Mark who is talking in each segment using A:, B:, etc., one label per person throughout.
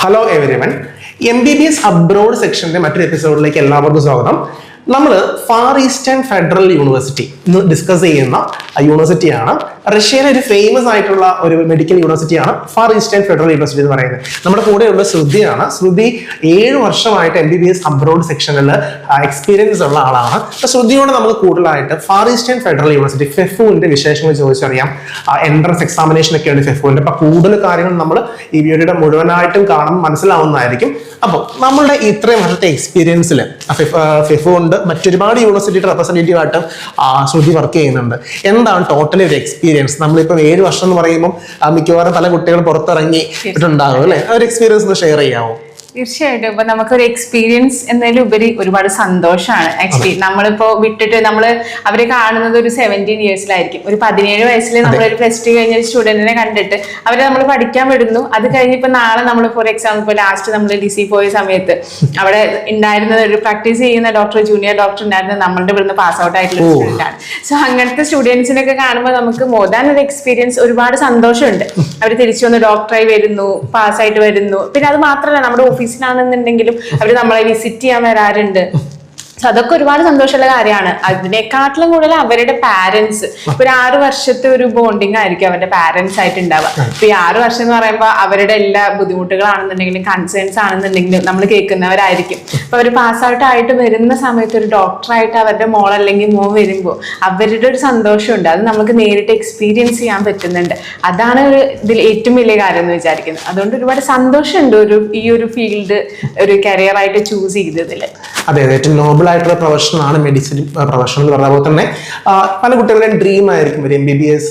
A: Hello everyone, MBBS abroad സെക്ഷന്റെ മറ്റൊരു എപ്പിസോഡിലേക്ക് എല്ലാവർക്കും സ്വാഗതം. നമ്മൾ ഫാർ ഈസ്റ്റേൺ ഫെഡറൽ യൂണിവേഴ്സിറ്റി ഇന്ന് ഡിസ്കസ് ചെയ്യുന്ന യൂണിവേഴ്സിറ്റിയാണ്. റഷ്യയിലെ ഒരു ഫേമസ് ആയിട്ടുള്ള ഒരു മെഡിക്കൽ യൂണിവേഴ്സിറ്റിയാണ് ഫാർ ഈസ്റ്റേൺ ഫെഡറൽ യൂണിവേഴ്സിറ്റി എന്ന് പറയുന്നത്. നമ്മുടെ കൂടെയുള്ള ശ്രുതിയാണ്. ശ്രുതി 7 വർഷമായിട്ട് MBBS അബ്രോഡ് സെക്ഷനിൽ എക്സ്പീരിയൻസ് ഉള്ള ആളാണ്. അപ്പൊ ശ്രുതിയോട് നമുക്ക് കൂടുതലായിട്ട് ഫാർ ഈസ്റ്റേൺ ഫെഡറൽ യൂണിവേഴ്സിറ്റി ഫെഫുവിന്റെ വിശേഷങ്ങൾ ചോദിച്ചറിയാം. എൻട്രൻസ് എക്സാമിനേഷൻ ഒക്കെയാണ് ഫെഫുവിന്റെ. അപ്പൊ കൂടുതൽ കാര്യങ്ങൾ നമ്മൾ ഈ വീഡിയോയുടെ മുഴുവനായിട്ടും കാണുമ്പോൾ മനസ്സിലാവുന്നതായിരിക്കും. അപ്പോൾ നമ്മളുടെ ഇത്രയും വർഷത്തെ എക്സ്പീരിയൻസിൽ ഫെഫു കൊണ്ട് മറ്റൊരുപാട് യൂണിവേഴ്സിറ്റിയുടെ റെപ്രസെന്റേറ്റീവ് ആയിട്ട് ശ്രുതി വർക്ക് ചെയ്യുന്നുണ്ട്. എന്താണ് ടോട്ടലി ഒരു എക്സ്പീരിയൻസ്? നമ്മളിപ്പോൾ 7 വർഷം എന്ന് പറയുമ്പോൾ മിക്കവാറും പല കുട്ടികൾ പുറത്തിറങ്ങിയിട്ടുണ്ടാകും അല്ലെ? ആ ഒരു എക്സ്പീരിയൻസ് ഒന്ന് ഷെയർ ചെയ്യാമോ?
B: തീർച്ചയായിട്ടും. ഇപ്പൊ നമുക്കൊരു എക്സ്പീരിയൻസ് എന്നതിൽ ഉപരി ഒരുപാട് സന്തോഷമാണ്. ആക്ച്വലി നമ്മളിപ്പോ വിട്ടിട്ട് അവരെ കാണുന്നത് ഒരു 17 ഇയേഴ്സിലായിരിക്കും. ഒരു 17 വയസ്സിൽ നമ്മളൊരു +2 കഴിഞ്ഞ സ്റ്റുഡന്റിനെ കണ്ടിട്ട് അവരെ നമ്മൾ പഠിക്കാൻ വിടുന്നു. അത് കഴിഞ്ഞിപ്പോ നാളെ നമ്മൾ ഫോർ എക്സാമ്പിൾ ഇപ്പോൾ ലാസ്റ്റ് നമ്മൾ DC പോയ സമയത്ത് അവിടെ ഉണ്ടായിരുന്നത് ഒരു പ്രാക്ടീസ് ചെയ്യുന്ന ജൂനിയർ ഡോക്ടർ ഉണ്ടായിരുന്നത് നമ്മളുടെ ഇവിടുന്ന് പാസ് ഔട്ട് ആയിട്ടുള്ള സ്റ്റുഡന്റ് ആണ്. സോ അങ്ങനത്തെ സ്റ്റുഡൻസിനൊക്കെ കാണുമ്പോൾ നമുക്ക് മോർ ദാൻ ഒരു എക്സ്പീരിയൻസ് ഒരുപാട് സന്തോഷമുണ്ട്. അവർ തിരിച്ചു വന്ന് ഡോക്ടറായി വരുന്നു, പാസ്സായിട്ട് വരുന്നു. പിന്നെ അത് മാത്രമല്ല, നമ്മുടെ ഓഫീസിലാണെന്നുണ്ടെങ്കിലും അവർ നമ്മളെ വിസിറ്റ് ചെയ്യാൻ വരാറുണ്ട്. സോ അതൊക്കെ ഒരുപാട് സന്തോഷമുള്ള കാര്യമാണ്. അതിനെക്കാട്ടിലും കൂടുതൽ അവരുടെ പാരന്റ്സ് ഇപ്പൊ ഒരു 6 വർഷത്തെ ഒരു ബോണ്ടിങ് ആയിരിക്കും അവരുടെ പാരന്റ്സ് ആയിട്ട് ഉണ്ടാവുക. ഇപ്പൊ ഈ 6 വർഷം എന്ന് പറയുമ്പോൾ അവരുടെ എല്ലാ ബുദ്ധിമുട്ടുകളാണെന്നുണ്ടെങ്കിലും കൺസേൺസ് ആണെന്നുണ്ടെങ്കിലും നമ്മൾ കേൾക്കുന്നവരായിരിക്കും. അപ്പൊ അവർ പാസ് ഔട്ട് ആയിട്ട് വരുന്ന സമയത്ത് ഒരു ഡോക്ടറായിട്ട് അവരുടെ മോൾ അല്ലെങ്കിൽ മോൻ വരുമ്പോൾ അവരുടെ ഒരു സന്തോഷമുണ്ട്. അത് നമുക്ക് നേരിട്ട് എക്സ്പീരിയൻസ് ചെയ്യാൻ പറ്റുന്നുണ്ട്. അതാണ് ഇതിൽ ഏറ്റവും വലിയ കാര്യം എന്ന് വിചാരിക്കുന്നത്. അതുകൊണ്ട് ഒരുപാട് സന്തോഷമുണ്ട് ഈ ഒരു ഫീൽഡ് ഒരു കരിയർ ആയിട്ട് ചൂസ് ചെയ്തതില്.
A: അതെ, ഏറ്റവും നോബിൾ ആയിട്ടുള്ള പ്രൊഫഷനാണ് മെഡിസിൻ പ്രൊഫഷൻ എന്ന് പറഞ്ഞ പോലെ തന്നെ പല കുട്ടികളുടെയും ഡ്രീം ആയിരിക്കും ഒരു MBBS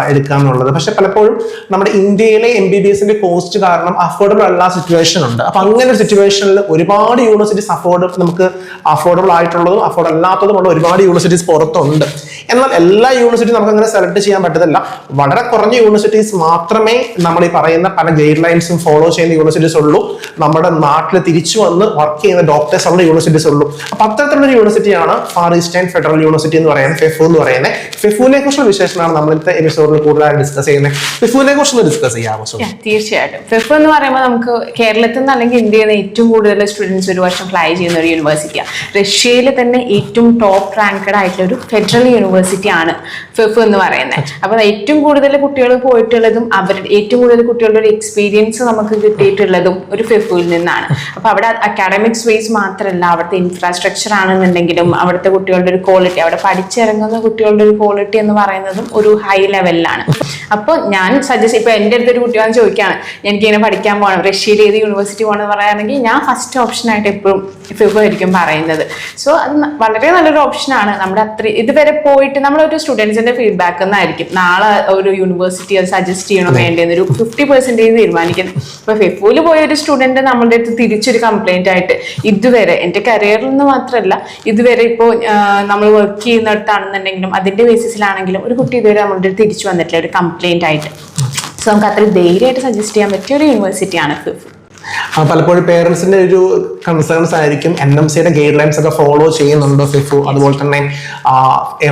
A: എടുക്കുക എന്നുള്ളത്. പക്ഷെ പലപ്പോഴും നമ്മുടെ ഇന്ത്യയിലെ MBBSന്റെ കോസ്റ്റ് കാരണം അഫോർഡബിൾ അല്ല സിറ്റുവേഷൻ ഉണ്ട്. അപ്പൊ അങ്ങനെ ഒരു സിറ്റുവേഷനിൽ ഒരുപാട് യൂണിവേഴ്സിറ്റീസ് അഫോർഡബിൾ ആയിട്ടുള്ളതും അഫോർഡ് അല്ലാത്തതുമുള്ള ഒരുപാട് യൂണിവേഴ്സിറ്റീസ് പുറത്തുണ്ട്. എന്നാൽ എല്ലാ യൂണിവേഴ്സിറ്റിയും നമുക്ക് അങ്ങനെ സെലക്ട് ചെയ്യാൻ പറ്റത്തില്ല. വളരെ കുറഞ്ഞ യൂണിവേഴ്സിറ്റീസ് മാത്രമേ നമ്മൾ ഈ പറയുന്ന പല ഗൈഡ് ലൈൻസും ഫോളോ ചെയ്യുന്ന യൂണിവേഴ്സിറ്റീസ് ഉള്ളൂ. നമ്മുടെ നാട്ടിൽ തിരിച്ചു വന്ന് വർക്ക് ചെയ്യുന്ന ഡോക്ടേഴ്സ് ഉള്ള യൂണിവേഴ്സിറ്റീസ് ഉള്ളൂ. അപ്പൊ അത്തരത്തിലുള്ള യൂണിവേഴ്സിറ്റിയാണ് ഫാർ ഈസ്റ്റേൺ ഫെഡറൽ യൂണിവേഴ്സിറ്റി എന്ന് പറയുന്നത്, ഫെഫു എന്ന് പറയുന്നത്. ഫെഫുവിനെ കുറിച്ചുള്ള വിശേഷമാണ് നമ്മൾ ഇന്നത്തെ എപ്പിസോഡിൽ കൂടുതലായി ഡിസ്കസ് ചെയ്യുന്നത്. ഫെഫുവിനെ കുറിച്ച് ഡിസ്കസ് ചെയ്യാമോ?
B: തീർച്ചയായിട്ടും. ഫെഫു എന്ന് പറയുമ്പോൾ നമുക്ക് കേരളത്തിൽ നിന്ന് അല്ലെങ്കിൽ ഇന്ത്യയിൽ നിന്ന് ഏറ്റവും കൂടുതൽ സ്റ്റുഡൻസ് ഒരു വർഷം ഫ്ലൈ ചെയ്യുന്ന ഒരു യൂണിവേഴ്സിറ്റിയാണ്. റഷ്യയിൽ തന്നെ ഏറ്റവും ടോപ്പ് റാങ്ക്ഡ് ആയിട്ടുള്ള ഒരു ഫെഡറൽ യൂണിവേഴ്സിറ്റി ആണ് ഫെഫു എന്ന് പറയുന്നത്. അപ്പൊ ഏറ്റവും കൂടുതൽ കുട്ടികൾ പോയിട്ടുള്ളതും അവരുടെ ഏറ്റവും കൂടുതൽ കുട്ടികളുടെ ഒരു എക്സ്പീരിയൻസ് നമുക്ക് കിട്ടിയിട്ടുള്ളതും ഒരു ഫെഫുവിൽ നിന്നാണ്. അപ്പൊ അവിടെ അക്കാഡമിക്സ് വൈസ് മാത്രമല്ല, അവിടുത്തെ ഇൻഫ്രാസ്ട്രക്ചർ ആണെന്നുണ്ടെങ്കിലും അവിടുത്തെ കുട്ടികളുടെ ഒരു ക്വാളിറ്റി, അവിടെ പഠിച്ചിറങ്ങുന്ന കുട്ടികളുടെ ഒരു ക്വാളിറ്റി എന്ന് പറയുന്നതും ഒരു ഹൈ ലെവലിലാണ്. അപ്പോൾ ഞാൻ സജസ്റ്റ്, ഇപ്പൊ എൻ്റെ അടുത്തൊരു കുട്ടി വന്ന് ചോദിക്കുകയാണ് എനിക്കിങ്ങനെ പഠിക്കാൻ പോകണം, റഷ്യയിൽ ഏത് യൂണിവേഴ്സിറ്റി പോകണമെന്ന് പറയുകയാണെങ്കിൽ ഞാൻ ഫസ്റ്റ് ഓപ്ഷനായിട്ട് എപ്പോഴും ഫെഫു ആയിരിക്കും പറയുന്നത്. സോ അത് വളരെ നല്ലൊരു ഓപ്ഷനാണ്. നമ്മുടെ ഇതുവരെ പോയിട്ട് നമ്മളൊരു സ്റ്റുഡൻസിന്റെ ഫീഡ്ബാക്ക് എന്നായിരിക്കും നാളെ ഒരു യൂണിവേഴ്സിറ്റി അത് സജസ്റ്റ് ചെയ്യണോ വേണ്ടതെന്നൊരു 50% തീരുമാനിക്കുന്നത്. ഇപ്പൊ ഫെഫുവിൽ പോയ ഒരു സ്റ്റുഡന്റ് നമ്മളുടെ അടുത്ത് തിരിച്ചൊരു കംപ്ലൈന്റ് ആയിട്ട് ഇതുവരെ എൻ്റെ കരിയറിൽ നിന്ന് മാത്രമല്ല ഇതുവരെ ഇപ്പോൾ നമ്മൾ വർക്ക് ചെയ്യുന്നിടത്താണെന്നുണ്ടെങ്കിലും അതിന്റെ ബേസിസിലാണെങ്കിലും ഒരു കുട്ടി ഇതുവരെ നമ്മളുടെ തിരിച്ചു വന്നിട്ടില്ല ഒരു കംപ്ലൈന്റ് ആയിട്ട്. സോ നമുക്ക് അത്ര ധൈര്യമായിട്ട് സജസ്റ്റ് ചെയ്യാൻ പറ്റിയ ഒരു യൂണിവേഴ്സിറ്റിയാണ് ഫെഫു.
A: പലപ്പോഴും പേരൻസിന്റെ ഒരു കൺസേൺസ് ആയിരിക്കും NMCയുടെ ഗൈഡ് ലൈൻസ് ഒക്കെ ഫോളോ ചെയ്യുന്നുണ്ടോ ഫെഫു? അതുപോലെ തന്നെ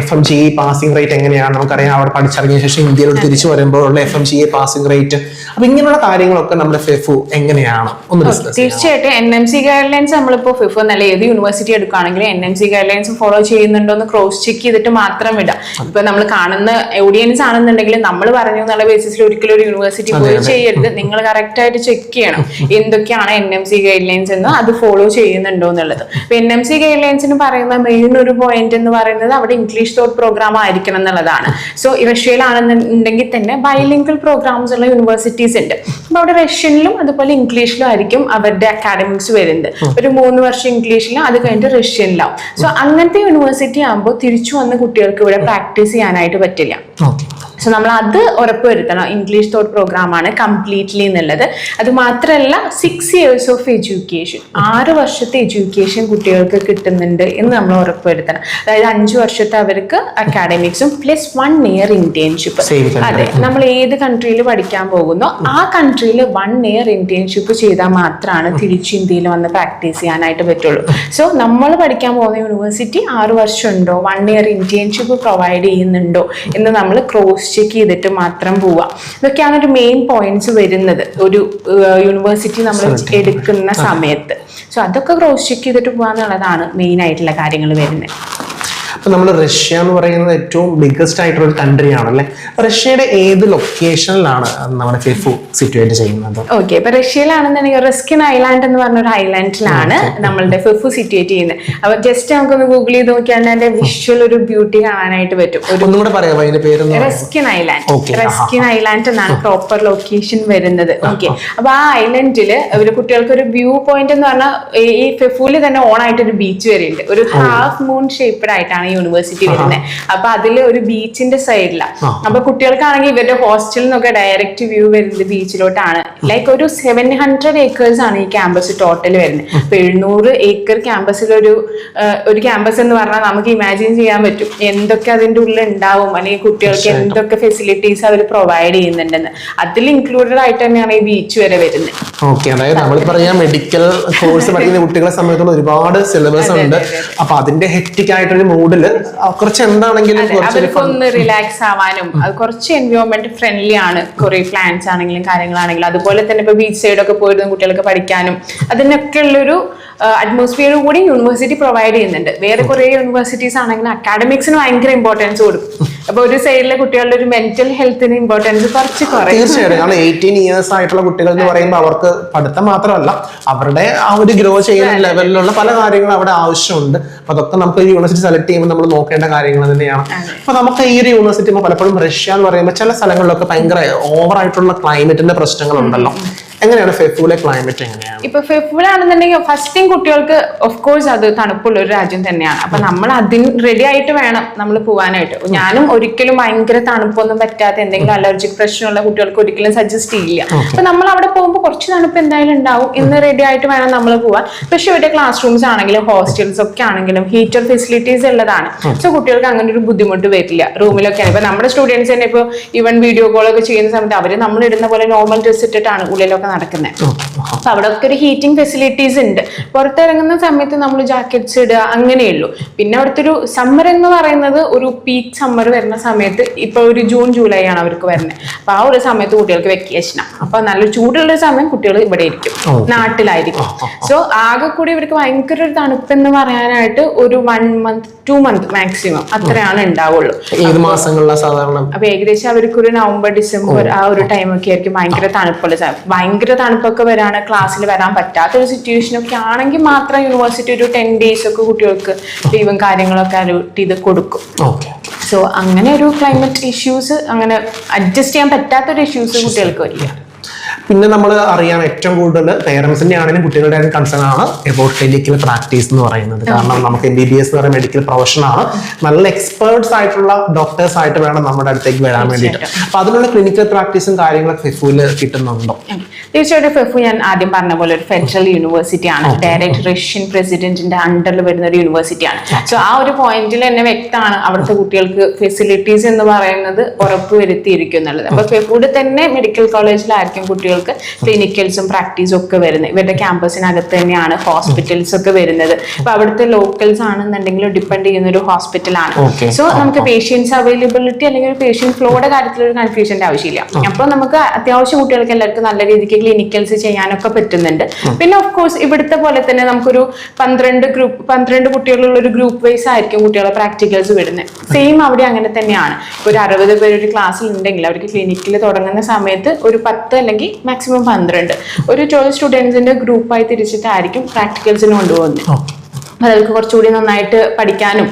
A: FMGE പാസിംഗ് റേറ്റ് എങ്ങനെയാണ്? നമുക്കറിയാം അവിടെ പഠിച്ചിറങ്ങിയ ശേഷം ഇന്ത്യയിലോട്ട് തിരിച്ചു വരുമ്പോഴുള്ള FMGE പാസിംഗ് റേറ്റ്. അപ്പൊ ഇങ്ങനെയുള്ള കാര്യങ്ങളൊക്കെ നമ്മുടെ ഫെഫു എങ്ങനെയാണ് ഒന്ന് ഡിസ്കസ്?
B: തീർച്ചയായിട്ടും NMC ഗൈഡ് ലൈൻസ് നമ്മളിപ്പോ ഫെഫു എന്നല്ല ഏത് യൂണിവേഴ്സിറ്റി എടുക്കുകയാണെങ്കിലും NMC ഗൈഡ് ലൈൻസ് ഫോളോ ചെയ്യുന്നുണ്ടോ എന്ന് ക്രോസ് ചെക്ക് ചെയ്തിട്ട് മാത്രം വിടാം. ഇപ്പൊ നമ്മൾ കാണുന്ന ഓഡിയൻസ് ആണെന്നുണ്ടെങ്കിൽ നമ്മൾ പറഞ്ഞു എന്നുള്ള ബേസിസിൽ ഒരിക്കലും ഒരു യൂണിവേഴ്സിറ്റി പോയി ചെയ്യരുത്. നിങ്ങൾ കറക്റ്റ് ആയിട്ട് ചെക്ക് ചെയ്യണം എന്തൊക്കെയാണ് NMC ഗൈഡ് ലൈൻസ് എന്ന്, അത് ഫോളോ ചെയ്യുന്നുണ്ടോ എന്നുള്ളത്. ഇപ്പൊ NMC ഗൈഡ് ലൈൻസിന് പറയുന്ന മെയിൻ ഒരു പോയിന്റ് എന്ന് പറയുന്നത് അവിടെ ഇംഗ്ലീഷ് തോട്ട് പ്രോഗ്രാം ആയിരിക്കണം എന്നുള്ളതാണ്. സോ റഷ്യയിലാണെന്നുണ്ടെങ്കിൽ തന്നെ ബൈലിംഗ്വൽ പ്രോഗ്രാംസ് ഉള്ള യൂണിവേഴ്സിറ്റീസ് ഉണ്ട്. അപ്പൊ അവിടെ റഷ്യനിലും അതുപോലെ ഇംഗ്ലീഷിലും ആയിരിക്കും അവരുടെ അക്കാഡമിക്സ് വരുന്നത്. ഒരു 3 വർഷം ഇംഗ്ലീഷിലും അത് കഴിഞ്ഞിട്ട് റഷ്യനിലാവും. സോ അങ്ങനത്തെ യൂണിവേഴ്സിറ്റി ആകുമ്പോൾ തിരിച്ചു വന്ന കുട്ടികൾക്ക് ഇവിടെ പ്രാക്ടീസ് ചെയ്യാനായിട്ട് പറ്റില്ല. സോ നമ്മൾ അത് ഉറപ്പുവരുത്തണം. ഇംഗ്ലീഷ് തോട്ട് പ്രോഗ്രാം ആണ് കംപ്ലീറ്റ്ലി എന്നുള്ളത്. അത് മാത്രമല്ല 6 years ഓഫ് എഡ്യൂക്കേഷൻ, 6 വർഷത്തെ എഡ്യൂക്കേഷൻ കുട്ടികൾക്ക് കിട്ടുന്നുണ്ട് എന്ന് നമ്മൾ ഉറപ്പുവരുത്തണം. അതായത് 5 വർഷത്തെ അവർക്ക് അക്കാഡമിക്സും പ്ലസ് 1 year ഇന്റേൺഷിപ്പ്. അതെ, നമ്മൾ ഏത് കൺട്രിയിൽ പഠിക്കാൻ പോകുന്നോ ആ കൺട്രിയിൽ 1 year ഇന്റേൺഷിപ്പ് ചെയ്താൽ മാത്രമാണ് തിരിച്ച് ഇന്ത്യയിൽ വന്ന് പ്രാക്ടീസ് ചെയ്യാനായിട്ട് പറ്റുള്ളൂ. സോ നമ്മൾ പഠിക്കാൻ പോകുന്ന യൂണിവേഴ്സിറ്റി 6 വർഷം ഉണ്ടോ, 1 year ഇന്റേൺഷിപ്പ് പ്രൊവൈഡ് ചെയ്യുന്നുണ്ടോ എന്ന് നമ്മൾ ക്രോസ് ചെക്ക് ചെയ്തിട്ട് മാത്രം പോവുക. ഇതൊക്കെയാണ് ഒരു മെയിൻ പോയിന്റ്സ് വരുന്നത് ഒരു യൂണിവേഴ്സിറ്റി നമ്മൾ എടുക്കുന്ന സമയത്ത്. സോ അതൊക്കെ ക്രോസ് ചെക്ക് ചെയ്തിട്ട് പോകാന്നുള്ളതാണ് മെയിൻ ആയിട്ടുള്ള കാര്യങ്ങൾ വരുന്നത്.
A: അപ്പൊ നമ്മൾ റഷ്യ എന്ന് പറയുന്നത് ഏറ്റവും ബിഗ്ഗസ്റ്റ് ആയിട്ടുള്ള ഒരു കൺട്രി ആണല്ലേ. റഷ്യയുടെ ഏത് ലൊക്കേഷനിലാണ് നമ്മുടെ ഫെഫു സിറ്റുവേറ്റ് ചെയ്യുന്നത്?
B: ഓക്കെ, ഇപ്പൊ റഷ്യയിലാണെന്നുണ്ടെങ്കിൽ റസ്കിൻ ഐലാൻഡ് എന്ന് പറഞ്ഞ ഒരു ഐലാൻഡിലാണ് നമ്മളുടെ ഫെഫു സിറ്റുവേറ്റ് ചെയ്യുന്നത്. അപ്പൊ ജസ്റ്റ് നമുക്കൊന്ന് ഗൂഗിൾ ചെയ്ത് നോക്കിയാൽ അതിന്റെ വിഷ്വൽ ഒരു ബ്യൂട്ടി കാണാനായിട്ട് പറ്റും.
A: ഒന്നും കൂടെ പറയാമോ അതിന്റെ പേര്?
B: Ruskin island. റസ്കിൻ ഐലാൻഡ് എന്നാണ് പ്രോപ്പർ ലൊക്കേഷൻ വരുന്നത്. ഓക്കെ, അപ്പൊ ആ ഐലൻഡില് ഒരു കുട്ടികൾക്ക് ഒരു വ്യൂ പോയിന്റ് എന്ന് പറഞ്ഞാൽ ഈ ഫെഫുവിൽ തന്നെ ഓൺ ആയിട്ട് ഒരു ബീച്ച് വരെയുണ്ട്. ഒരു ഹാഫ് മൂൺ ഷേപ്ഡ് ആയിട്ടാണ് യൂണിവേഴ്സിറ്റി വരുന്നത്. അപ്പൊ അതില് ഒരു ബീച്ചിന്റെ സൈഡിലാണ്. അപ്പൊ കുട്ടികൾക്കാണെങ്കിൽ ഇവരുടെ ഹോസ്റ്റലിൽ നിന്നൊക്കെ ഡയറക്റ്റ് വ്യൂ വരുന്നത് ബീച്ചിലോട്ടാണ്. ലൈക്ക് ഒരു 700 acres ആണ് ഈ ക്യാമ്പസ് ടോട്ടൽ വരുന്നത്. അപ്പൊ 700 acre ക്യാമ്പസിൽ ഒരു ക്യാമ്പസ് എന്ന് പറഞ്ഞാൽ നമുക്ക് ഇമാജിൻ ചെയ്യാൻ പറ്റും എന്തൊക്കെ അതിന്റെ ഉള്ളിൽ ഉണ്ടാവും, അല്ലെങ്കിൽ കുട്ടികൾക്ക് എന്തൊക്കെ ഫെസിലിറ്റീസ് അവർ പ്രൊവൈഡ് ചെയ്യുന്നുണ്ടെന്ന്. അതിൽ ഇൻക്ലൂഡഡ് ആയിട്ട് തന്നെയാണ് ഈ ബീച്ച് വരെ വരുന്നത്.
A: ഓക്കെ, അതായത് നമ്മൾ പറയാം മെഡിക്കൽ കോഴ്സ് പഠിക്കുന്ന കുട്ടികളെ സംബന്ധിച്ചുള്ള ഒരുപാട് സിലബസ് ഉണ്ട്. അപ്പൊ അതിന്റെ ഹെക്റ്റിക് ആയിട്ടൊരു മൂഡില് കുറച്ച് എന്താണെങ്കിലും
B: അവർക്കൊന്ന് റിലാക്സ് ആവാനും അത് കുറച്ച് എൻവയോൺമെന്റ് ഫ്രണ്ട്ലി ആണ്. കുറെ പ്ലാന്റ്സ് ആണെങ്കിലും കാര്യങ്ങളാണെങ്കിലും അതുപോലെ തന്നെ ഇപ്പൊ ബീച്ച് സൈഡൊക്കെ പോയിരുന്ന കുട്ടികൾക്ക് പഠിക്കാനും അതിനൊക്കെ ഉള്ളൊരു അറ്റ്മോസ്ഫിയർ കൂടി യൂണിവേഴ്സിറ്റി പ്രൊവൈഡ് ചെയ്യുന്നുണ്ട്. വേറെ കുറെ യൂണിവേഴ്സിറ്റീസ് ആണെങ്കിലും അക്കാഡമിക്സിന് ഭയങ്കര ഇമ്പോർട്ടൻസ് കൊടുക്കും. അപ്പൊ ഒരു സൈഡിലെ കുട്ടികളുടെ ഒരു മെന്റൽ ഹെൽത്തിന് ഇമ്പോർട്ടൻസ് കുറച്ച് കുറയും.
A: തീർച്ചയായിട്ടും, കാരണം 18 years ആയിട്ടുള്ള കുട്ടികൾ എന്ന് പറയുമ്പോൾ അവർക്ക് പഠിത്തം മാത്രമല്ല അവരുടെ ആ ഒരു ഗ്രോ ചെയ്യുന്ന ലെവലിലുള്ള പല കാര്യങ്ങളും അവിടെ ആവശ്യമുണ്ട്. അപ്പൊ അതൊക്കെ നമുക്ക് ഈ യൂണിവേഴ്സിറ്റി സെലക്ട് ചെയ്യുമ്പോൾ നമ്മൾ നോക്കേണ്ട കാര്യങ്ങൾ തന്നെയാണ്. അപ്പൊ നമുക്ക് ഈ ഒരു യൂണിവേഴ്സിറ്റി പലപ്പോഴും റഷ്യ എന്ന് പറയുമ്പോൾ ചില സ്ഥലങ്ങളിലൊക്കെ ഭയങ്കര ഓവർ ആയിട്ടുള്ള ക്ലൈമറ്റിന്റെ പ്രശ്നങ്ങളുണ്ടല്ലോ. എങ്ങനെയാണ് ഫെഫുവിലെ ക്ലൈമറ്റ്? എങ്ങനെയാണ്
B: ഇപ്പൊ ഫെഫുവിലാണെന്നുണ്ടെങ്കിൽ ഫസ്റ്റ് തിങ് കുട്ടികൾക്ക് ഓഫ് കോഴ്സ് അത് തണുപ്പുള്ള ഒരു രാജ്യം തന്നെയാണ്. അപ്പൊ നമ്മൾ അതിന് റെഡി ആയിട്ട് വേണം നമ്മൾ പോകാനായിട്ട്. ഞാനും ഒരിക്കലും ഭയങ്കര തണുപ്പൊന്നും പറ്റാത്ത എന്തെങ്കിലും അലർജിക് പ്രശ്നമുള്ള കുട്ടികൾക്ക് ഒരിക്കലും സജസ്റ്റ് ചെയ്യില്ല. അപ്പൊ നമ്മൾ അവിടെ പോകുമ്പോൾ കുറച്ച് തണുപ്പ് എന്തായാലും ഉണ്ടാവും, ഇന്ന് റെഡി ആയിട്ട് വേണം നമ്മൾ പോവാൻ. പക്ഷെ ഇവിടെ ക്ലാസ് റൂംസ് ആണെങ്കിലും ഹോസ്റ്റൽസ് ഒക്കെ ആണെങ്കിലും ഹീറ്റർ ഫെസിലിറ്റീസ് ഉള്ളതാണ്. സോ കുട്ടികൾക്ക് അങ്ങനെ ഒരു ബുദ്ധിമുട്ട് വരില്ല. റൂമിലൊക്കെയാണ് ഇപ്പൊ നമ്മുടെ സ്റ്റുഡൻസ് തന്നെ ഇപ്പൊ ഈവൻ വീഡിയോ കോൾ ഒക്കെ ചെയ്യുന്ന സമയത്ത് അവര് നമ്മൾ ഇടുന്ന പോലെ നോർമൽ ഡ്രസ് ഇട്ടിട്ടാണ് ഉള്ളിലൊക്കെ നടക്കുന്നത്. അപ്പൊ അവിടെ ഒക്കെ ഒരു ഹീറ്റിംഗ് ഫെസിലിറ്റീസ് ഉണ്ട്. പുറത്തിറങ്ങുന്ന സമയത്ത് നമ്മൾ ജാക്കറ്റ്സ് ഇടുക അങ്ങനെയുള്ളൂ. പിന്നെ അവിടുത്തെ ഒരു സമ്മർ എന്ന് പറയുന്നത് ഒരു പീക്ക് സമ്മർ വരുന്ന സമയത്ത് ഇപ്പൊ ഒരു ജൂൺ ജൂലൈ ആണ് അവർക്ക് വരുന്നത്. അപ്പൊ ആ ഒരു സമയത്ത് കുട്ടികൾക്ക് വെക്കേഷനാണ്. അപ്പൊ നല്ല ചൂടുള്ള സമയം കുട്ടികൾ ഇവിടെ ഇരിക്കും, നാട്ടിലായിരിക്കും. സോ ആകെ കൂടി ഇവർക്ക് ഭയങ്കര ഒരു തണുപ്പ് എന്ന് പറയാനായിട്ട് ഒരു 1 month 2 month മാക്സിമം അത്രയാണ് ഉണ്ടാവുള്ളൂ.
A: ഏത് മാസങ്ങളിലാണ് സാധാരണ?
B: അപ്പൊ ഏകദേശം അവർക്ക് ഒരു നവംബർ ഡിസംബർ ആ ഒരു ടൈമൊക്കെ ആയിരിക്കും ഭയങ്കര തണുപ്പുള്ള സമയം. ഭയങ്കര തണുപ്പൊക്കെ വരാണ്, ക്ലാസ്സിൽ വരാൻ പറ്റാത്തൊരു സിറ്റുവേഷൻ ഒക്കെ ആണെങ്കിൽ മാത്രം യൂണിവേഴ്സിറ്റി ഒരു 10 days ഒക്കെ കുട്ടികൾക്ക് ലീവും കാര്യങ്ങളൊക്കെ അലോട്ട് ചെയ്ത് കൊടുക്കും. സോ അങ്ങനെ ഒരു ക്ലൈമറ്റ് ഇഷ്യൂസ് അങ്ങനെ അഡ്ജസ്റ്റ് ചെയ്യാൻ പറ്റാത്തൊരു ഇഷ്യൂസ് കുട്ടികൾക്ക് വരില്ല.
A: പിന്നെ നമ്മൾ അറിയാം ഏറ്റവും കൂടുതൽ പേരൻസിന്റെ ആണെങ്കിലും കുട്ടികളുടെ കൺസേൺ ആണ് എബൌട്ട് ക്ലിനിക്കൽ പ്രാക്ടീസ് എന്ന് പറയുന്നത്. കാരണം നമുക്ക് MBBS എന്ന് പറയുന്ന മെഡിക്കൽ പ്രൊഫഷനാണ്. നല്ല എക്സ്പേർട്സ് ആയിട്ടുള്ള ഡോക്ടേഴ്സ് ആയിട്ട് വേണം നമ്മുടെ അടുത്തേക്ക് വരാൻ വേണ്ടിയിട്ട്. അപ്പൊ അതിനുള്ള ക്ലിനിക്കൽ പ്രാക്ടീസും കാര്യങ്ങളൊക്കെ ഫെഫുവിൽ കിട്ടുന്നുണ്ടോ?
B: തീർച്ചയായിട്ടും ഫെഫു ഞാൻ ആദ്യം പറഞ്ഞ പോലെ ഒരു ഫെഡറൽ യൂണിവേഴ്സിറ്റി ആണ്. ഡയറക്റ്റ് റഷ്യൻ പ്രസിഡന്റിന്റെ അണ്ടറിൽ വരുന്ന ഒരു യൂണിവേഴ്സിറ്റിയാണ്. സോ ആ ഒരു പോയിന്റിൽ തന്നെ വ്യക്തമാണ് അവിടുത്തെ കുട്ടികൾക്ക് ഫെസിലിറ്റീസ് എന്ന് പറയുന്നത് ഉറപ്പുവരുത്തിയിരിക്കും എന്നുള്ളത്. അപ്പൊ ഫെഫുവിടെ തന്നെ മെഡിക്കൽ കോളേജിലായിരിക്കും കുട്ടികൾക്ക് ക്ലിനിക്കൽസും പ്രാക്ടീസും ഒക്കെ വരുന്നത്. ഇവരുടെ ക്യാമ്പസിനകത്ത് തന്നെയാണ് ഹോസ്പിറ്റൽസ് ഒക്കെ വരുന്നത്. അപ്പൊ അവിടുത്തെ ലോക്കൽസ് ആണെന്നുണ്ടെങ്കിൽ ഡിപ്പെൻഡ് ചെയ്യുന്ന ഒരു ഹോസ്പിറ്റലാണ്. സോ നമുക്ക് പേഷ്യൻസ് അവൈലബിലിറ്റി അല്ലെങ്കിൽ ഒരു പേഷ്യന്റ് ഫ്ലോയുടെ കാര്യത്തിൽ ഒരു കൺഫ്യൂഷന്റെ ആവശ്യമില്ല. അപ്പൊ നമുക്ക് അത്യാവശ്യം കുട്ടികൾക്ക് എല്ലാവർക്കും നല്ല രീതിക്ക് ക്ലിനിക്കൽസ് ചെയ്യാനൊക്കെ പറ്റുന്നുണ്ട്. പിന്നെ ഓഫ് കോഴ്സ് ഇവിടുത്തെ പോലെ തന്നെ നമുക്കൊരു 12 കുട്ടികളുള്ള ഒരു ഗ്രൂപ്പ് വൈസ് ആയിരിക്കും കുട്ടികളെ പ്രാക്ടിക്കൽസ് വിടുന്നത്. സെയിം അവിടെ അങ്ങനെ തന്നെയാണ്. ഒരു 60 പേര് ഒരു ക്ലാസ്സിൽ ഉണ്ടെങ്കിൽ അവർക്ക് ക്ലിനിക്കിൽ തുടങ്ങുന്ന സമയത്ത് ഒരു 10 അല്ലെങ്കിൽ മാക്സിമം 12 ഒരു 12 സ്റ്റുഡൻസിന്റെ ഗ്രൂപ്പായി തിരിച്ചിട്ടായിരിക്കും പ്രാക്ടിക്കൽസിന് കൊണ്ടുപോകുന്നത്. അവർക്ക് കുറച്ചുകൂടി നന്നായിട്ട് പഠിക്കാനും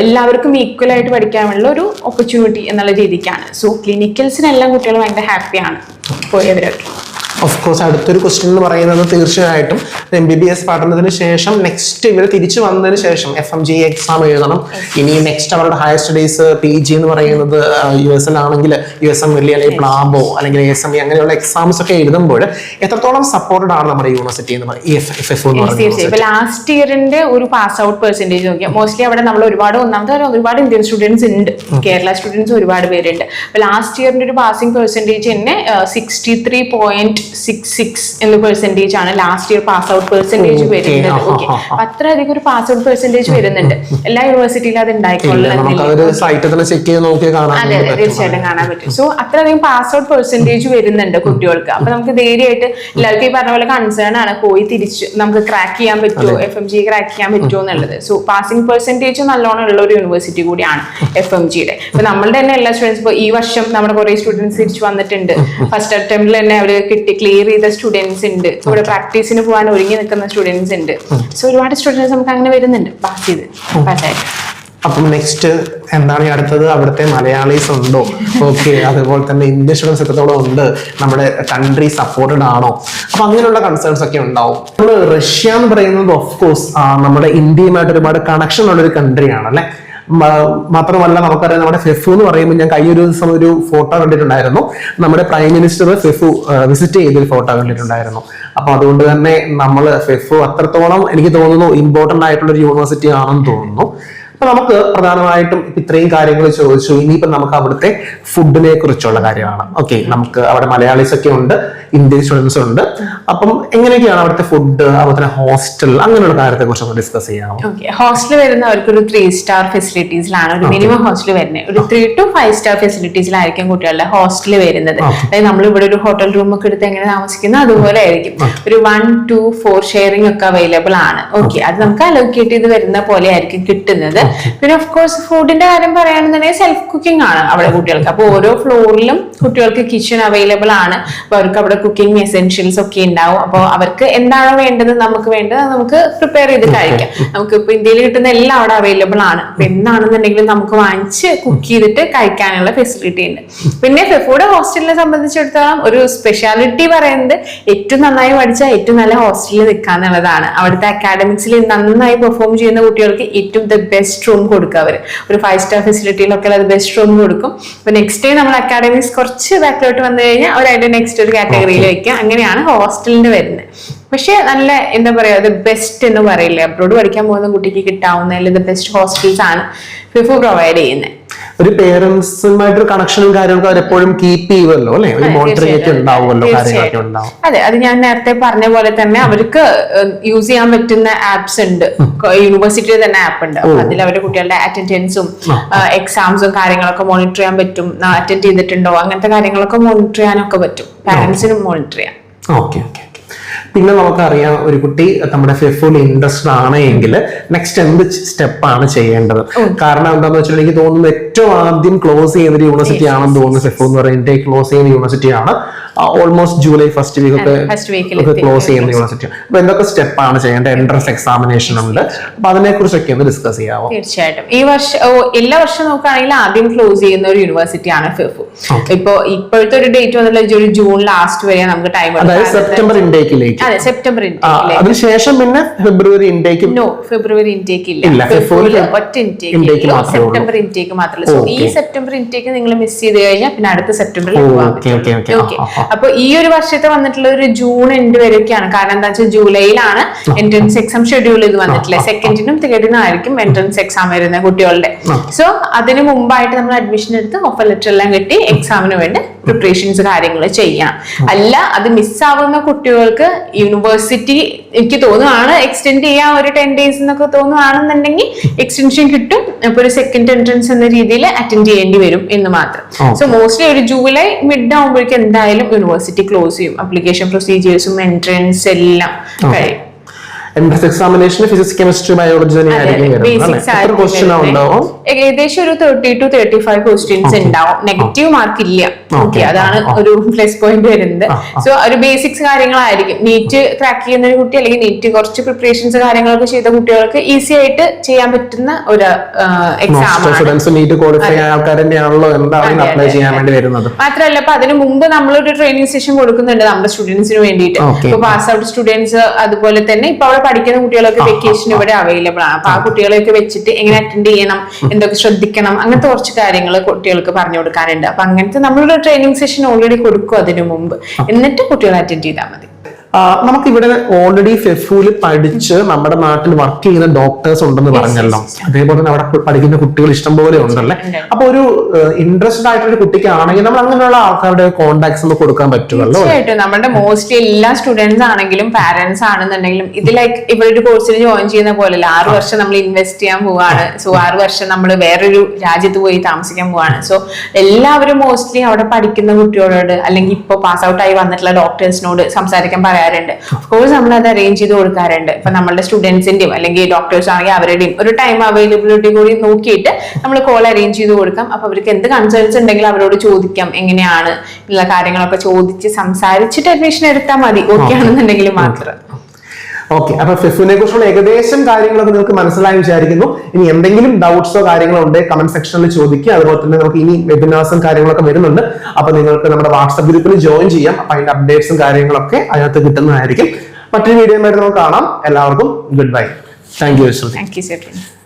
B: എല്ലാവർക്കും ഈക്വൽ ആയിട്ട് പഠിക്കാനുള്ള ഒരു ഓപ്പർച്യൂണിറ്റി എന്നുള്ള രീതിക്കാണ്. സോ ക്ലിനിക്കൽസിനെല്ലാം കുട്ടികൾ ഭയങ്കര ഹാപ്പിയാണ് പോയവരൊക്കെ.
A: ഓഫ് കോഴ്സ് അടുത്തൊരു ക്വസ്റ്റ്യൻ എന്ന് പറയുന്നത് തീർച്ചയായിട്ടും MBBS പഠനത്തിന് ശേഷം നെക്സ്റ്റ് ഇവർ തിരിച്ചു വന്നതിന് ശേഷം FMG എക്സാം എഴുതണം. ഇനി നെക്സ്റ്റ് അവരുടെ ഹയർ സ്റ്റഡീസ് PG എന്ന് പറയുന്നത് US ആണെങ്കിൽ USMLE അല്ലെങ്കിൽ പ്ലാബോ അല്ലെങ്കിൽ ASME അങ്ങനെയുള്ള എക്സാംസ് ഒക്കെ എഴുതുമ്പോൾ എത്രത്തോളം സപ്പോർട്ടഡ് ആണ് നമ്മുടെ യൂണിവേഴ്സിറ്റി എന്ന് പറയുന്നത്?
B: ലാസ്റ്റ് ഇയറിന്റെ ഒരു പാസ് ഔട്ട് പെർസെന്റേജ് നോക്കിയാൽ മോസ്റ്റ്ലി അവിടെ നമ്മൾ ഒരുപാട് ഇന്ത്യൻ സ്റ്റുഡൻസ് ഉണ്ട്, കേരള സ്റ്റുഡൻസ് ഒരുപാട് പേരുണ്ട്. അപ്പൊ ലാസ്റ്റ് ഇയറിന്റെ ഒരു പാസിംഗ് പെർസെന്റേജ് തന്നെ 63.8 0.66 എന്ന പെർസെന്റേജ് ആണ് last year pass out percentage വരുന്നത്. ഓക്കെ, അത്രയധികം ഒരു പാസ് ഔട്ട് പെർസെന്റേജ് വരുന്നുണ്ട്. എല്ലാ യൂണിവേഴ്സിറ്റിയിലും അത് ഉണ്ടായിക്കൊള്ളുന്നില്ല. അതെ അതെ, തീർച്ചയായിട്ടും കാണാൻ പറ്റും. സോ അത്രയധികം പാസ് ഔട്ട് പെർസെന്റേജ് വരുന്നുണ്ട് കുട്ടികൾക്ക്. അപ്പൊ നമുക്ക് ധൈര്യമായിട്ട് എല്ലാവർക്കും ഈ പറഞ്ഞ പോലെ കൺസേൺ ആണ്, പോയി തിരിച്ച് നമുക്ക് ക്രാക്ക് ചെയ്യാൻ പറ്റുമോ, FMG ക്രാക്ക് ചെയ്യാൻ പറ്റുമോ എന്നുള്ളത്. സോ പാസിംഗ് പെർസെന്റേജ് നല്ലോണം ഉള്ള ഒരു യൂണിവേഴ്സിറ്റി കൂടിയാണ് FMGയുടെ. ഇപ്പൊ നമ്മളുടെ തന്നെ എല്ലാ സ്റ്റുഡൻസ്, ഇപ്പൊ ഈ വർഷം നമ്മുടെ കുറെ സ്റ്റുഡൻസ് തിരിച്ചു വന്നിട്ടുണ്ട്. ഫസ്റ്റ് അറ്റംപ്റ്റിൽ തന്നെ അവര് ക്ലിയർ ചെയ്ത സ്റ്റുഡൻസ് ഉണ്ട്. ഇവിടെ പ്രാക്ടീസിന് പോകാൻ ഒരുങ്ങി നിൽക്കുന്ന സ്റ്റുഡൻസ് ഉണ്ട്. സോ ഒരുപാട് സ്റ്റുഡൻസ് നമുക്ക് അങ്ങനെ വരുന്നുണ്ട് പാസ് ചെയ്ത് പാസ്സായിട്ട്.
A: അപ്പം നെക്സ്റ്റ് എന്താണ് ഈ അടുത്തത്? അവിടുത്തെ മലയാളീസ് ഉണ്ടോ? ഓക്കെ, അതുപോലെ തന്നെ ഇന്ത്യൻ സ്റ്റുഡൻസ് എത്രത്തോളം ഉണ്ട്, നമ്മുടെ കൺട്രി സപ്പോർട്ടഡ് ആണോ? അപ്പൊ അങ്ങനെയുള്ള കൺസേൺസ് ഒക്കെ ഉണ്ടാവും. നമ്മൾ റഷ്യ എന്ന് പറയുന്നത് ഓഫ് കോഴ്സ് നമ്മുടെ ഇന്ത്യയുമായിട്ട് ഒരുപാട് കണക്ഷൻ ഉള്ള ഒരു കൺട്രിയാണ് അല്ലെ. മാത്രമല്ല നമുക്കറിയാം, നമ്മുടെ ഫെഫു എന്ന് പറയുമ്പോൾ ഞാൻ കഴിഞ്ഞ ഒരു ദിവസം ഒരു ഫോട്ടോ കണ്ടിട്ടുണ്ടായിരുന്നു. നമ്മുടെ പ്രൈം മിനിസ്റ്റർ ഫെഫു വിസിറ്റ് ചെയ്തൊരു ഫോട്ടോ കണ്ടിട്ടുണ്ടായിരുന്നു. അപ്പൊ അതുകൊണ്ട് തന്നെ നമ്മൾ ഫെഫു അത്രത്തോളം എനിക്ക് തോന്നുന്നു ഇമ്പോർട്ടന്റ് ആയിട്ടുള്ള ഒരു യൂണിവേഴ്സിറ്റി ആണെന്ന് തോന്നുന്നു. അപ്പൊ നമുക്ക് പ്രധാനമായിട്ടും ഇത്രയും കാര്യങ്ങൾ ചോദിച്ചു. ഇനിയിപ്പോ നമുക്ക് അവിടുത്തെ ഫുഡിനെ കുറിച്ചുള്ള കാര്യമാണ്. ഓക്കെ, നമുക്ക് അവിടെ മലയാളീസ് ഒക്കെ ഉണ്ട്, ഇന്ത്യൻ സ്റ്റുഡൻസ് ഉണ്ട്. അപ്പം എങ്ങനെയൊക്കെയാണ് അവിടുത്തെ ഫുഡ്, അതുപോലെ ഹോസ്റ്റൽ, അങ്ങനെയുള്ള കാര്യത്തെ കുറിച്ച് ഡിസ്കസ് ചെയ്യാമോ?
B: ഹോസ്റ്റൽ വരുന്നവർക്ക് ഒരു 3 സ്റ്റാർ ഫെസിലിറ്റീസിലാണ് ഒരു മിനിമം ഹോസ്റ്റൽ വരുന്നത്. ഒരു 3 to 5 സ്റ്റാർ ഫെസിലിറ്റീസിലായിരിക്കും കുട്ടികളുടെ ഹോസ്റ്റൽ വരുന്നത്. അതായത് നമ്മൾ ഇവിടെ ഒരു ഹോട്ടൽ റൂം ഒക്കെ എടുത്ത് എങ്ങനെ താമസിക്കുന്നത് അതുപോലെ ആയിരിക്കും. ഒരു 1 to 4 ഷെയറിംഗ് ഒക്കെ അവൈലബിൾ ആണ്. ഓക്കെ, അത് നമുക്ക് അലോക്കേറ്റ് ചെയ്ത് വരുന്ന പോലെ ആയിരിക്കും കിട്ടുന്നത്. പിന്നെ ഓഫ് കോഴ്സ് ഫുഡിന്റെ കാര്യം പറയുകയാണെന്നുണ്ടെങ്കിൽ സെൽഫ് കുക്കിംഗ് ആണ് അവിടെ കുട്ടികൾക്ക്. അപ്പൊ ഓരോ ഫ്ലോറിലും കുട്ടികൾക്ക് കിച്ചൺ അവൈലബിൾ ആണ്. അപ്പൊ അവർക്ക് അവിടെ കുക്കിംഗ് എസെൻഷ്യൽസ് ഒക്കെ ഉണ്ടാവും. അപ്പോൾ അവർക്ക് എന്താണോ വേണ്ടത്, നമുക്ക് വേണ്ടത് നമുക്ക് പ്രിപ്പയർ ചെയ്ത് കഴിക്കാം. നമുക്ക് ഇപ്പൊ ഇന്ത്യയിൽ കിട്ടുന്ന എല്ലാം അവിടെ അവൈലബിൾ ആണ്. അപ്പൊ എന്താണെന്നുണ്ടെങ്കിലും നമുക്ക് വാങ്ങിച്ച് കുക്ക് ചെയ്തിട്ട് കഴിക്കാനുള്ള ഫെസിലിറ്റി ഉണ്ട്. പിന്നെ ഫെഫുയുടെ ഹോസ്റ്റലിനെ സംബന്ധിച്ചിടത്തോളം ഒരു സ്പെഷ്യാലിറ്റി പറയുന്നത് ഏറ്റവും നന്നായി പഠിച്ചാൽ ഏറ്റവും നല്ല ഹോസ്റ്റലിൽ നിൽക്കാന്നുള്ളതാണ്. അവിടുത്തെ അക്കാഡമിക്സിൽ നന്നായി പെർഫോം ചെയ്യുന്ന കുട്ടികൾക്ക് ഏറ്റവും ദ ബെസ്റ്റ് റൂം കൊടുക്കുക. അവർ ഒരു 5 സ്റ്റാർ ഫെസിലിറ്റിയിലൊക്കെ അത് ബെസ്റ്റ് റൂം കൊടുക്കും. അപ്പൊ നെക്സ്റ്റ് ടൈം നമ്മൾ അക്കാഡമിക്സ് കുറച്ച് ബാക്കിലോട്ട് വന്നു കഴിഞ്ഞാൽ അവരതിന്റെ നെക്സ്റ്റ് ഒരു കാറ്റഗറിയിൽ വെക്കുക. അങ്ങനെയാണ് ഹോസ്റ്റലിന്റെ വരുന്നത്. പക്ഷെ നല്ല എന്താ പറയാ, അത് ബെസ്റ്റ് എന്ന് പറയില്ലേ, അബ്രോഡ് പഠിക്കാൻ പോകുന്ന കുട്ടിക്ക് കിട്ടാവുന്ന ബെസ്റ്റ് ഹോസ്റ്റൽസ് ആണ് ഫിഫു പ്രൊവൈഡ് ചെയ്യുന്നത്.
A: ഒരു പേരൻസുമായിട്ട് കണക്ഷനും കാര്യങ്ങളൊക്കെ അവരെപ്പോഴും കീപ്പ് ചെയ്യുമല്ലോ അല്ലെ, ഒരു മോണിറ്ററിംഗ് ഒക്കെ ഉണ്ടാവുമല്ലോ, കാര്യങ്ങളൊക്കെ ഉണ്ടാവും.
B: അതെ, അത് ഞാൻ നേരത്തെ പറഞ്ഞ പോലെ തന്നെ അവർക്ക് യൂസ് ചെയ്യാൻ പറ്റുന്ന ആപ്സ് ഉണ്ട്. യൂണിവേഴ്സിറ്റിയിൽ തന്നെ ആപ്പ് ഉണ്ട്. അതിൽ അവരുടെ കുട്ടികളുടെ അറ്റൻഡൻസും എക്സാംസും കാര്യങ്ങളൊക്കെ മോണിറ്റർ ചെയ്യാൻ പറ്റും. അറ്റൻഡ് ചെയ്തിട്ടുണ്ടോ അങ്ങനത്തെ കാര്യങ്ങളൊക്കെ മോണിറ്റർ ചെയ്യാനൊക്കെ പറ്റും. പാരന്റ്സിനും മോണിറ്റർ ചെയ്യാം.
A: Okay okay. പിന്നെ നമുക്കറിയാം, ഒരു കുട്ടി നമ്മുടെ ഫെഫുൽ ഇൻട്രസ്റ്റഡ് ആണ് എങ്കിൽ നെക്സ്റ്റ് എന്ത് സ്റ്റെപ്പാണ് ചെയ്യേണ്ടത്? കാരണം എന്താന്ന് വെച്ചാൽ എനിക്ക് തോന്നുന്നു ഏറ്റവും ആദ്യം ക്ലോസ് ചെയ്യുന്ന ഒരു യൂണിവേഴ്സിറ്റി ആണെന്ന് തോന്നുന്നു. ഫെഫു എന്ന് പറയുന്നത് ക്ലോസ് ചെയ്യുന്ന യൂണിവേഴ്സിറ്റി ആണ്. ഓൾമോസ്റ്റ് ജൂലൈ ഫസ്റ്റ് വീക്ക് ഒക്കെ ക്ലോസ് ചെയ്യുന്ന യൂണിവേഴ്സിറ്റി. അപ്പൊ എന്തൊക്കെ സ്റ്റെപ്പാണ് ചെയ്യേണ്ടത്? എൻട്രൻസ് എക്സാമിനേഷൻ ഉണ്ട്. അപ്പൊ അതിനെ കുറിച്ചൊക്കെ ഒന്ന് ഡിസ്കസ് ചെയ്യാമോ?
B: തീർച്ചയായിട്ടും. ഈ വർഷം എല്ലാ വർഷം നോക്കുകയാണെങ്കിൽ ആദ്യം ക്ലോസ് ചെയ്യുന്ന ഒരു യൂണിവേഴ്സിറ്റി ആണ് ഫെഫു. ഇപ്പോഴത്തെ ഒരു ഡേറ്റ് വന്നില്ല, ഒരു ജൂൺ ലാസ്റ്റ് വരെ നമുക്ക് ടൈം ഉണ്ട്.
A: സെപ്റ്റംബർ ഇൻടേക്കിലേക്ക്.
B: അതെ, സെപ്റ്റംബർ ഇൻടേക്കിലേക്ക്.
A: അതിനുശേഷം പിന്നെ ഫെബ്രുവരി ഇൻടേക്ക്.
B: ഫെബ്രുവരി ഇൻടേക്ക് ഇല്ല. ഒറ്റ ഇൻടേക്ക്, സെപ്റ്റംബർ ഇൻടേക്ക് മാത്രമല്ല. സോ ഈ സെപ്റ്റംബർ ഇൻടേക്ക് നിങ്ങൾ മിസ് ചെയ്ത് കഴിഞ്ഞാൽ പിന്നെ അടുത്ത സെപ്റ്റംബറിൽ പോകാൻ പറ്റും. ഓക്കെ, അപ്പൊ ഈ ഒരു വർഷത്തെ വന്നിട്ടുള്ള ഒരു ജൂൺ എൻഡ് വരെയൊക്കെയാണ്. കാരണം എന്താ വെച്ചാൽ ജൂലൈയിലാണ് എൻട്രൻസ് എക്സാം ഷെഡ്യൂൾ ചെയ്ത് വന്നിട്ടില്ല. സെക്കൻഡിനും തേർഡിനും ആയിരിക്കും എൻട്രൻസ് എക്സാം വരുന്നത് കുട്ടികളുടെ. സോ അതിന് മുമ്പായിട്ട് നമ്മൾ അഡ്മിഷൻ എടുത്ത് ഓഫർ ലെറ്റർ എല്ലാം കിട്ടി എക്സാമിന് വേണ്ടി പ്രിപ്പറേഷൻസ് കാര്യങ്ങൾ ചെയ്യണം. അല്ല, അത് മിസ്സാവുന്ന കുട്ടികൾക്ക് യൂണിവേഴ്സിറ്റി എനിക്ക് തോന്നുകയാണ് എക്സ്റ്റെൻഡ് ചെയ്യാൻ ഒരു 10 days എന്നൊക്കെ തോന്നുകയാണെന്നുണ്ടെങ്കിൽ എക്സ്റ്റൻഷൻ കിട്ടും. അപ്പൊ ഒരു സെക്കൻഡ് എൻട്രൻസ് എന്ന രീതിയിൽ അറ്റൻഡ് ചെയ്യേണ്ടി വരും എന്ന് മാത്രം. സോ മോസ്റ്റ്ലി ഒരു ജൂലൈ മിഡ് ആകുമ്പോഴേക്കും എന്തായാലും യൂണിവേഴ്സിറ്റി ക്ലോസ് ചെയ്യും. അപ്ലിക്കേഷൻ പ്രൊസീജിയേഴ്സും എൻട്രൻസ് എല്ലാം കഴിയും.
A: Entrance examination physics, chemistry, biology
B: ഏകദേശം ഒരു 30 to 35 ക്വസ്റ്റ്യൻസ് ഉണ്ടാവും. നെഗറ്റീവ് മാർക്ക് ഇല്ല. ഓക്കെ, അതാണ് ഒരു പ്ലസ് പോയിന്റ് വരുന്നത്. സോ ഒരു ബേസിക്സ് കാര്യങ്ങളായിരിക്കും. നീറ്റ് ക്രാക്ക് ചെയ്യുന്ന ഒരു കുട്ടി അല്ലെങ്കിൽ നീറ്റ് കുറച്ച് പ്രിപ്പറേഷൻസ് കാര്യങ്ങളൊക്കെ ചെയ്ത കുട്ടികൾക്ക് ഈസി ആയിട്ട് ചെയ്യാൻ പറ്റുന്ന ഒരു എക്സാം ആണ്. മാത്രമല്ല, ഇപ്പൊ അതിന് മുമ്പ് നമ്മളൊരു ട്രെയിനിങ് സെഷൻ കൊടുക്കുന്നുണ്ട് നമ്മുടെ സ്റ്റുഡൻസിന് വേണ്ടിയിട്ട്. ഇപ്പൊ പാസ് ഔട്ട് സ്റ്റുഡൻസ് അതുപോലെ തന്നെ ഇപ്പൊ അവിടെ പഠിക്കുന്ന കുട്ടികളൊക്കെ വെക്കേഷൻ ഇവിടെ അവൈലബിൾ ആണ്. അപ്പൊ ആ കുട്ടികളെയൊക്കെ വെച്ചിട്ട് എങ്ങനെ അറ്റൻഡ് ചെയ്യണം, എന്തൊക്കെ ശ്രദ്ധിക്കണം, അങ്ങനത്തെ കുറച്ച് കാര്യങ്ങൾ കുട്ടികൾക്ക് പറഞ്ഞു കൊടുക്കാനുണ്ട്. അപ്പൊ അങ്ങനത്തെ നമ്മളൊരു ട്രെയിനിങ് സെഷൻ ഓൾറെഡി കൊടുക്കും അതിനു മുമ്പ്. എന്നിട്ട് കുട്ടികൾ അറ്റൻഡ് ചെയ്താൽ മതി.
A: നമുക്ക് ഇവിടെ ഓൾറെഡി ഫെഫുല് പഠിച്ച് നമ്മുടെ നാട്ടിൽ വർക്ക് ചെയ്യുന്ന ഡോക്ടേഴ്സ് ഉണ്ടെന്ന് പറഞ്ഞല്ലോ. അതേപോലെ തന്നെ അവിടെ പഠിക്കുന്ന കുട്ടികൾ ഇഷ്ടംപോലെ ഉണ്ടല്ലേ. അപ്പൊ ഒരു ഇൻട്രസ്റ്റഡ് ആയിട്ടൊരു കുട്ടിക്കാണെങ്കിൽ നമ്മൾ അങ്ങനെയുള്ള ആൾക്കാരുടെ കോൺടാക്ട്സ് നമുക്ക് കൊടുക്കാൻ പറ്റുമല്ലോ.
B: തീർച്ചയായിട്ടും നമ്മുടെ മോസ്റ്റ്ലി എല്ലാ സ്റ്റുഡൻസ് ആണെങ്കിലും പാരന്റ്സ് ആണെന്നുണ്ടെങ്കിലും ഇത് ലൈക്ക് ഇവരൊരു കോഴ്സിന് ജോയിൻ ചെയ്യുന്ന പോലെയല്ല. 6 വർഷം നമ്മൾ ഇൻവെസ്റ്റ് ചെയ്യാൻ പോവാണ്. സോ 6 വർഷം നമ്മൾ വേറൊരു രാജ്യത്ത് പോയി താമസിക്കാൻ പോവാണ്. സോ എല്ലാവരും മോസ്റ്റ്ലി അവിടെ പഠിക്കുന്ന കുട്ടികളോട് അല്ലെങ്കിൽ ഇപ്പൊ പാസ് ഔട്ട് ആയി വന്നിട്ടുള്ള ഡോക്ടേഴ്സിനോട് സംസാരിക്കാൻ പറയാറുണ്ട്. കോഴ്സ് നമ്മൾ അത് അറേഞ്ച് ചെയ്ത് കൊടുക്കാറുണ്ട്. ഇപ്പൊ നമ്മളുടെ സ്റ്റുഡൻസിന്റെയും അല്ലെങ്കിൽ ഡോക്ടേഴ്സ് ആണെങ്കിൽ അവരുടെയും ഒരു ടൈം അവൈലബിലിറ്റി കൂടി നോക്കിയിട്ട് നമ്മൾ കോൾ അറേഞ്ച് ചെയ്ത് കൊടുക്കാം. അപ്പൊ അവർക്ക് എന്ത് കൺസേൺസ് ഉണ്ടെങ്കിൽ അവരോട് ചോദിക്കാം, എങ്ങനെയാണ് ഉള്ള കാര്യങ്ങളൊക്കെ ചോദിച്ച് സംസാരിച്ചിട്ട് അഡ്മിഷൻ എടുത്താൽ മതി. ഓക്കെ ആണെന്നുണ്ടെങ്കിൽ മാത്രം.
A: ഓക്കെ, അപ്പൊ ഫിഫുവിനെ കുറിച്ചുള്ള ഏകദേശം കാര്യങ്ങളൊക്കെ നിങ്ങൾക്ക് മനസ്സിലായി വിചാരിക്കുന്നു. ഇനി എന്തെങ്കിലും ഡൗട്ട്സോ കാര്യങ്ങളോ ഉണ്ടെങ്കിൽ കമന്റ് സെക്ഷനിൽ ചോദിക്കുക. അതുപോലെ തന്നെ നമുക്ക് ഇനി വെബിനാർസും കാര്യങ്ങളൊക്കെ വരുന്നുണ്ട്. അപ്പൊ നിങ്ങൾക്ക് നമ്മുടെ വാട്സ്ആപ്പ് ഗ്രൂപ്പിൽ ജോയിൻ ചെയ്യാം. അപ്പൊ അതിന്റെ അപ്ഡേറ്റ്സും കാര്യങ്ങളൊക്കെ അതിനകത്ത് കിട്ടുന്നതായിരിക്കും. മറ്റൊരു വീഡിയോ ആയിട്ട് നമുക്ക് കാണാം. എല്ലാവർക്കും good bye. Thank you.
B: Thank you.